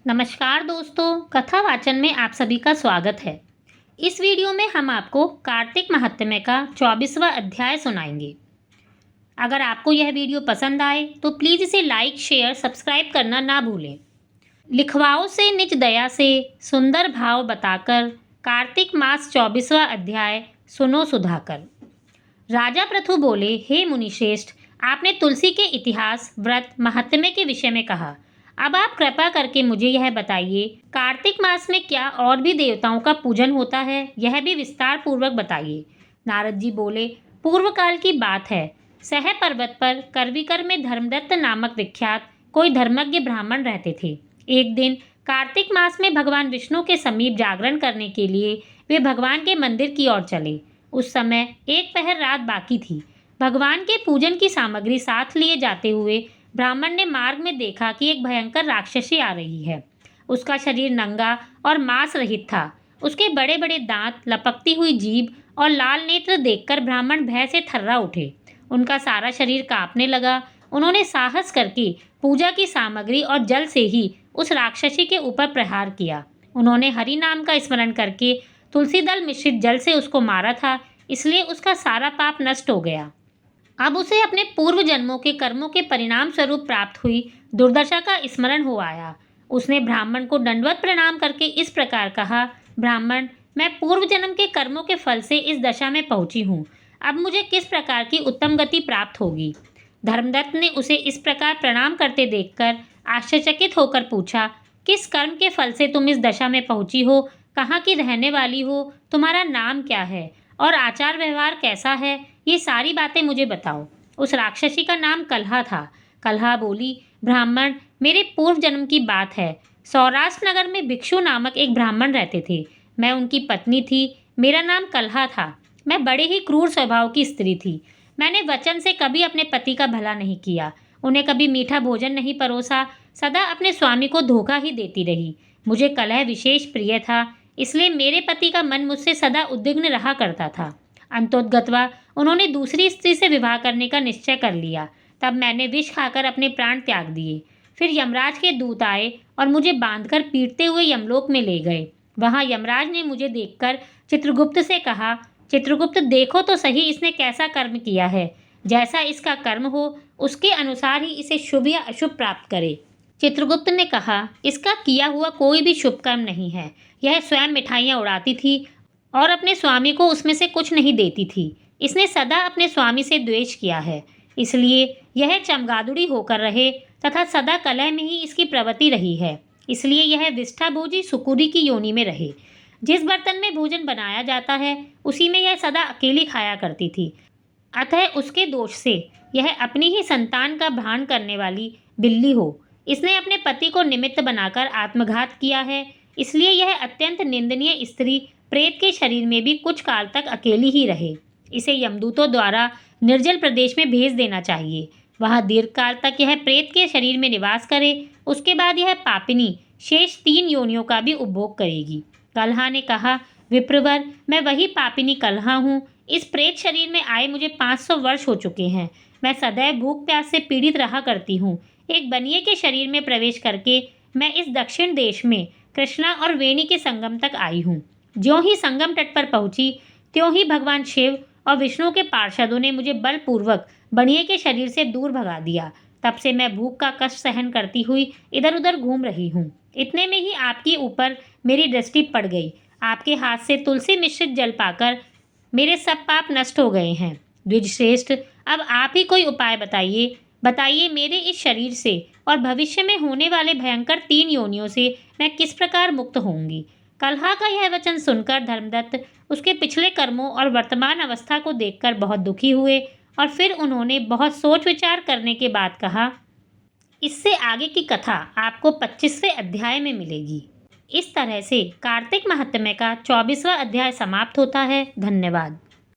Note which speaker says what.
Speaker 1: नमस्कार दोस्तों, कथा वाचन में आप सभी का स्वागत है। इस वीडियो में हम आपको कार्तिक महात्म्य का 24वां अध्याय सुनाएंगे। अगर आपको यह वीडियो पसंद आए तो प्लीज़ इसे लाइक, शेयर, सब्सक्राइब करना ना भूलें। लिखवाओ से निज दया से सुंदर भाव बताकर कार्तिक मास 24वां अध्याय सुनो सुधाकर। राजा पृथु बोले, हे मुनिश्रेष्ठ, आपने तुलसी के इतिहास, व्रत, महात्म्य के विषय में कहा। अब आप कृपा करके मुझे यह बताइए, कार्तिक मास में क्या और भी देवताओं का पूजन होता है, यह भी विस्तार पूर्वक बताइए। नारद जी बोले, पूर्व काल की बात है। सह पर्वत पर करविकर में धर्मदत्त नामक विख्यात कोई धर्मज्ञ ब्राह्मण रहते थे। एक दिन कार्तिक मास में भगवान विष्णु के समीप जागरण करने के लिए वे भगवान के मंदिर की ओर चले। उस समय एक पहर रात बाकी थी। भगवान के पूजन की सामग्री साथ लिए जाते हुए ब्राह्मण ने मार्ग में देखा कि एक भयंकर राक्षसी आ रही है। उसका शरीर नंगा और मांस रहित था। उसके बड़े बड़े दांत, लपकती हुई जीभ और लाल नेत्र देखकर ब्राह्मण भय से थर्रा उठे। उनका सारा शरीर कांपने लगा। उन्होंने साहस करके पूजा की सामग्री और जल से ही उस राक्षसी के ऊपर प्रहार किया। उन्होंने हरि नाम का स्मरण करके तुलसी दल मिश्रित जल से उसको मारा था, इसलिए उसका सारा पाप नष्ट हो गया। अब उसे अपने पूर्व जन्मों के कर्मों के परिणाम स्वरूप प्राप्त हुई दुर्दशा का स्मरण हो आया। उसने ब्राह्मण को दंडवत प्रणाम करके इस प्रकार कहा, ब्राह्मण, मैं पूर्व जन्म के कर्मों के फल से इस दशा में पहुंची हूँ। अब मुझे किस प्रकार की उत्तम गति प्राप्त होगी? धर्मदत्त ने उसे इस प्रकार प्रणाम करते देखकर आश्चर्यचकित होकर पूछा, किस कर्म के फल से तुम इस दशा में पहुंची हो? कहाँ की रहने वाली हो? तुम्हारा नाम क्या है और आचार व्यवहार कैसा है? ये सारी बातें मुझे बताओ। उस राक्षसी का नाम कलहा था। कलहा बोली, ब्राह्मण, मेरे पूर्व जन्म की बात है। सौराष्ट्र नगर में भिक्षु नामक एक ब्राह्मण रहते थे। मैं उनकी पत्नी थी। मेरा नाम कलहा था। मैं बड़े ही क्रूर स्वभाव की स्त्री थी। मैंने वचन से कभी अपने पति का भला नहीं किया, उन्हें कभी मीठा भोजन नहीं परोसा, सदा अपने स्वामी को धोखा ही देती रही। मुझे कलह विशेष प्रिय था, इसलिए मेरे पति का मन मुझसे सदा उद्विग्न रहा करता था। अंतोतगत्वा उन्होंने दूसरी स्त्री से विवाह करने का निश्चय कर लिया। तब मैंने विष खाकर अपने प्राण त्याग दिए। फिर यमराज के दूत आए और मुझे बांधकर पीटते हुए यमलोक में ले गए। वहां यमराज ने मुझे देखकर चित्रगुप्त से कहा, चित्रगुप्त, देखो तो सही इसने कैसा कर्म किया है। जैसा इसका कर्म हो उसके अनुसार ही इसे शुभ या अशुभ प्राप्त करे। चित्रगुप्त ने कहा, इसका किया हुआ कोई भी शुभ कर्म नहीं है। यह स्वयं मिठाइयाँ उड़ाती थी और अपने स्वामी को उसमें से कुछ नहीं देती थी। इसने सदा अपने स्वामी से द्वेष किया है, इसलिए यह चमगादुड़ी होकर रहे तथा सदा कलह में ही इसकी प्रवृत्ति रही है। इसलिए यह विष्ठाभोजी सुकुरी की योनि में रहे। जिस बर्तन में भोजन बनाया जाता है उसी में यह सदा अकेली खाया करती थी। अतः उसके दोष से यह अपनी ही संतान का भ्रण करने वाली बिल्ली हो। इसने अपने पति को निमित्त बनाकर आत्मघात किया है, इसलिए यह अत्यंत निंदनीय स्त्री प्रेत के शरीर में भी कुछ काल तक अकेली ही रहे। इसे यमदूतों द्वारा निर्जल प्रदेश में भेज देना चाहिए। वहाँ दीर्घकाल तक यह प्रेत के शरीर में निवास करे। उसके बाद यह पापिनी शेष 3 योनियों का भी उपभोग करेगी। कलहा ने कहा, विप्रवर, मैं वही पापिनी कलहा हूँ। इस प्रेत शरीर में आए मुझे 500 वर्ष हो चुके हैं। मैं सदैव भूख प्यास से पीड़ित रहा करती हूँ। एक बनिए के शरीर में प्रवेश करके मैं इस दक्षिण देश में कृष्णा और वेणी के संगम तक आई हूँ। ज्यों ही संगम तट पर पहुंची त्यों ही भगवान शिव और विष्णु के पार्षदों ने मुझे बलपूर्वक बनिए के शरीर से दूर भगा दिया। तब से मैं भूख का कष्ट सहन करती हुई इधर उधर घूम रही हूँ। इतने में ही आपके ऊपर मेरी दृष्टि पड़ गई। आपके हाथ से तुलसी मिश्रित जल पाकर मेरे सब पाप नष्ट हो गए हैं। द्विजश्रेष्ठ, अब आप ही कोई उपाय बताइए। बताइए, मेरे इस शरीर से और भविष्य में होने वाले भयंकर 3 योनियों से मैं किस प्रकार मुक्त होंगी। कलहा का यह वचन सुनकर धर्मदत्त उसके पिछले कर्मों और वर्तमान अवस्था को देखकर बहुत दुखी हुए और फिर उन्होंने बहुत सोच विचार करने के बाद कहा, इससे आगे की कथा आपको 25वें अध्याय में मिलेगी। इस तरह से कार्तिक महात्म्य का 24वां अध्याय समाप्त होता है। धन्यवाद।